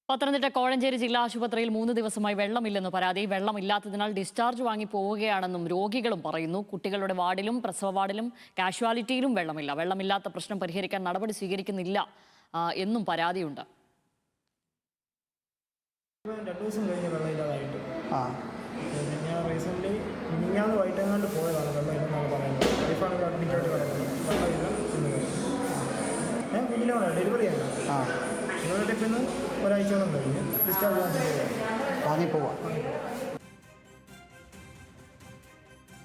പത്തനംതിട്ട കോഴഞ്ചേരി ജില്ലാ ആശുപത്രിയിൽ 3 ദിവസമായി വെള്ളമില്ലെന്ന് പരാതി. വെള്ളമില്ലാത്തതിനാൽ ഡിസ്ചാർജ് വാങ്ങി പോവുകയാണെന്നും രോഗികളും പറയുന്നു. കുട്ടികളുടെ വാർഡിലും പ്രസവ വാർഡിലും കാഷ്വാലിറ്റിയിലും വെള്ളമില്ല. വെള്ളമില്ലാത്ത പ്രശ്നം പരിഹരിക്കാൻ നടപടി സ്വീകരിക്കുന്നില്ല എന്നും പരാതിയുണ്ട്. 2 ദിവസം കഴിഞ്ഞ് വെള്ളമില്ലാതായിട്ട് ഞാൻ റീസെൻ്റ്ലി മിനിഞ്ഞാന്ന് വൈകിട്ടെങ്ങാണ്ട് പോയതാണ് വെള്ളമില്ലെന്നാണ് പറയുന്നത്. വൈഫാണ് അഡ്മിറ്റായിട്ട് കിടക്കുന്നത്. വെള്ളമില്ല ഞാൻ വീട്ടിലാണ് ഡെലിവറിയാണ്. ഡെലിവറി പിന്നെ ഒരാഴ്ചയോളം കഴിഞ്ഞ് ഡിസ്ചാർജ് വാങ്ങിപ്പോവാം.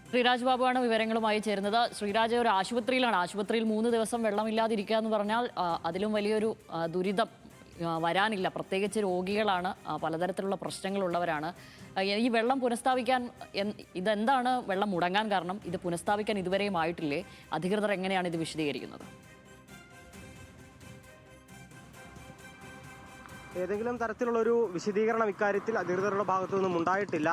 ശ്രീരാജ് ബാബുവാണ് വിവരങ്ങളുമായി ചേരുന്നത്. ശ്രീരാജ്, ഒരു ആശുപത്രിയിൽ 3 ദിവസം വെള്ളമില്ലാതിരിക്കുക എന്ന് പറഞ്ഞാൽ അതിലും വലിയൊരു ദുരിതം വരാനില്ല. പ്രത്യേകിച്ച് രോഗികളാണ്, പലതരത്തിലുള്ള പ്രശ്നങ്ങളുള്ളവരാണ്. ഈ വെള്ളം പുനഃസ്ഥാപിക്കാൻ ഇതെന്താണ് വെള്ളം മുടങ്ങാൻ കാരണം? ഇത് പുനഃസ്ഥാപിക്കാൻ ഇതുവരെയും ആയിട്ടില്ലേ? അധികൃതർ എങ്ങനെയാണ് ഇത് വിശദീകരിക്കുന്നത്? ഏതെങ്കിലും തരത്തിലുള്ളൊരു വിശദീകരണം ഇക്കാര്യത്തിൽ അധികൃതരുടെ ഭാഗത്തു നിന്നും ഉണ്ടായിട്ടില്ല.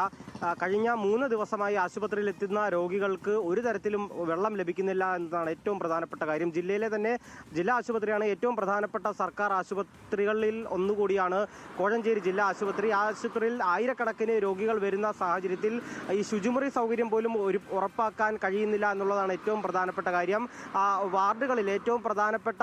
കഴിഞ്ഞ 3 ദിവസമായി ആശുപത്രിയിൽ എത്തുന്ന രോഗികൾക്ക് ഒരു തരത്തിലും വെള്ളം ലഭിക്കുന്നില്ല എന്നതാണ് ഏറ്റവും പ്രധാനപ്പെട്ട കാര്യം. ജില്ലയിലെ തന്നെ ജില്ലാ ആശുപത്രിയാണ് ഏറ്റവും പ്രധാനപ്പെട്ട സർക്കാർ ആശുപത്രികളിൽ ഒന്നുകൂടിയാണ് കോഴഞ്ചേരി ജില്ലാ ആശുപത്രി. ആശുപത്രിയിൽ ആയിരക്കണക്കിന് രോഗികൾ വരുന്ന സാഹചര്യത്തിൽ ഈ ശുചിമുറി സൗകര്യം പോലും ഉറപ്പാക്കാൻ കഴിയുന്നില്ല എന്നുള്ളതാണ് ഏറ്റവും പ്രധാനപ്പെട്ട കാര്യം. വാർഡുകളിൽ ഏറ്റവും പ്രധാനപ്പെട്ട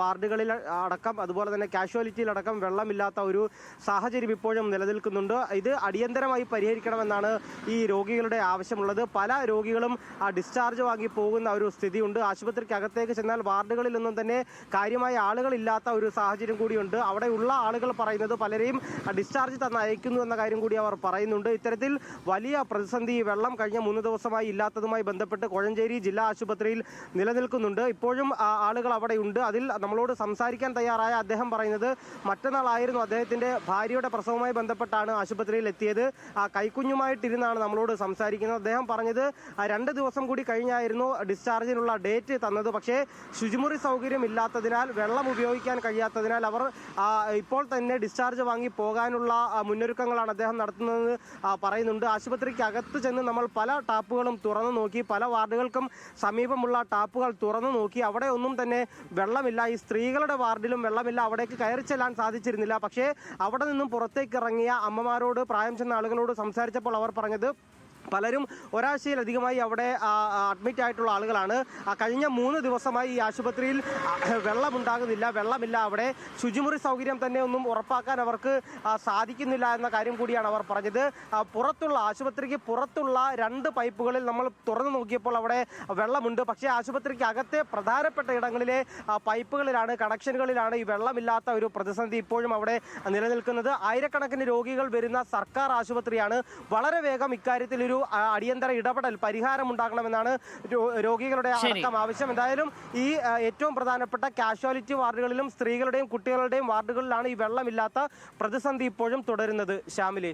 വാർഡുകളിൽ അടക്കം, അതുപോലെ തന്നെ കാഷ്വാലിറ്റിയിലടക്കം വെള്ളമില്ലാത്ത ഒരു സാഹചര്യം ഇപ്പോഴും നിലനിൽക്കുന്നുണ്ട്. ഇത് അടിയന്തരമായി പരിഹരിക്കണമെന്നാണ് ഈ രോഗികളുടെ ആവശ്യമുള്ളത്. പല രോഗികളും ഡിസ്ചാർജ് വാങ്ങി പോകുന്ന ഒരു സ്ഥിതിയുണ്ട്. ആശുപത്രിക്കകത്തേക്ക് ചെന്നാൽ വാർഡുകളിലൊന്നും തന്നെ കാര്യമായ ആളുകളില്ലാത്ത ഒരു സാഹചര്യം കൂടിയുണ്ട്. അവിടെയുള്ള ആളുകൾ പറയുന്നത് പലരെയും ഡിസ്ചാർജ് തന്നെ അയക്കുന്നു എന്ന കാര്യം കൂടി അവർ പറയുന്നുണ്ട്. ഇത്തരത്തിൽ വലിയ പ്രതിസന്ധി വെള്ളം കഴിഞ്ഞ 3 ദിവസമായി ഇല്ലാത്തതുമായി ബന്ധപ്പെട്ട് കോഴഞ്ചേരി ജില്ലാ ആശുപത്രിയിൽ നിലനിൽക്കുന്നുണ്ട്. ഇപ്പോഴും ആളുകൾ അവിടെയുണ്ട്. അതിൽ നമ്മളോട് സംസാരിക്കാൻ തയ്യാറായ അദ്ദേഹം പറയുന്നത് മറ്റന്നാളായിരുന്നു അദ്ദേഹത്തിൻ്റെ ഭാര്യയുടെ പ്രസവവുമായി ബന്ധപ്പെട്ടാണ് ആശുപത്രിയിൽ എത്തിയത്. കൈക്കുഞ്ഞുമായിട്ടിരുന്നാണ് നമ്മളോട് സംസാരിക്കുന്നത്. അദ്ദേഹം പറഞ്ഞത് 2 ദിവസം കൂടി കഴിഞ്ഞായിരുന്നു ഡിസ്ചാർജിനുള്ള ഡേറ്റ് തന്നത്. പക്ഷേ ശുചിമുറി സൗകര്യം ഇല്ലാത്തതിനാൽ, വെള്ളം ഉപയോഗിക്കാൻ കഴിയാത്തതിനാൽ അവർ ഇപ്പോൾ തന്നെ ഡിസ്ചാർജ് വാങ്ങി പോകാനുള്ള മുന്നൊരുക്കങ്ങളാണ് അദ്ദേഹം നടത്തുന്നത് പറയുന്നുണ്ട്. ആശുപത്രിക്കകത്ത് ചെന്ന് നമ്മൾ പല ടാപ്പുകളും തുറന്നു നോക്കി, പല വാർഡുകൾക്കും സമീപമുള്ള ടാപ്പുകൾ തുറന്നു നോക്കി. അവിടെ ഒന്നും തന്നെ വെള്ളമില്ല. ഈ സ്ത്രീകളുടെ വാർഡിലും വെള്ളമില്ല. അവിടേക്ക് കയറി ചെല്ലാൻ സാധിച്ചിരുന്നില്ല. പക്ഷേ അവിടെ നിന്നും പുറത്തേക്ക് ഇറങ്ങിയ അമ്മമാരോട്, പ്രായം ചെന്ന ആളുകളോട് സംസാരിച്ചപ്പോൾ അവർ പറഞ്ഞത് പലരും ഒരാഴ്ചയിലധികമായി അവിടെ അഡ്മിറ്റ് ആയിട്ടുള്ള ആളുകളാണ്. കഴിഞ്ഞ 3 ദിവസമായി ഈ ആശുപത്രിയിൽ വെള്ളമില്ല. അവിടെ ശുചിമുറി സൗകര്യം തന്നെ ഒന്നും ഉറപ്പാക്കാൻ അവർക്ക് സാധിക്കുന്നില്ല എന്ന കാര്യം കൂടിയാണ് അവർ പറഞ്ഞത്. ആശുപത്രിക്ക് പുറത്തുള്ള 2 പൈപ്പുകളിൽ നമ്മൾ തുറന്നു നോക്കിയപ്പോൾ അവിടെ വെള്ളമുണ്ട്. പക്ഷേ ആശുപത്രിക്ക് അകത്തെ പ്രധാനപ്പെട്ട ഇടങ്ങളിലെ പൈപ്പുകളിലാണ്, കണക്ഷനുകളിലാണ് ഈ വെള്ളമില്ലാത്ത ഒരു പ്രതിസന്ധി ഇപ്പോഴും അവിടെ നിലനിൽക്കുന്നത്. ആയിരക്കണക്കിന് രോഗികൾ വരുന്ന സർക്കാർ ആശുപത്രിയാണ്. വളരെ വേഗം ഇക്കാര്യത്തിൽ ഒരു അടിയന്തര ഇടപെടൽ, പരിഹാരമുണ്ടാകണമെന്നാണ് രോഗികളുടെ അടക്കം ആവശ്യം. എന്തായാലും ഈ ഏറ്റവും പ്രധാനപ്പെട്ട കാഷ്വാലിറ്റി വാർഡുകളിലും സ്ത്രീകളുടെയും കുട്ടികളുടെയും വാർഡുകളിലാണ് ഈ വെള്ളമില്ലാത്ത പ്രതിസന്ധി ഇപ്പോഴും തുടരുന്നത്. ശ്യാമിലി.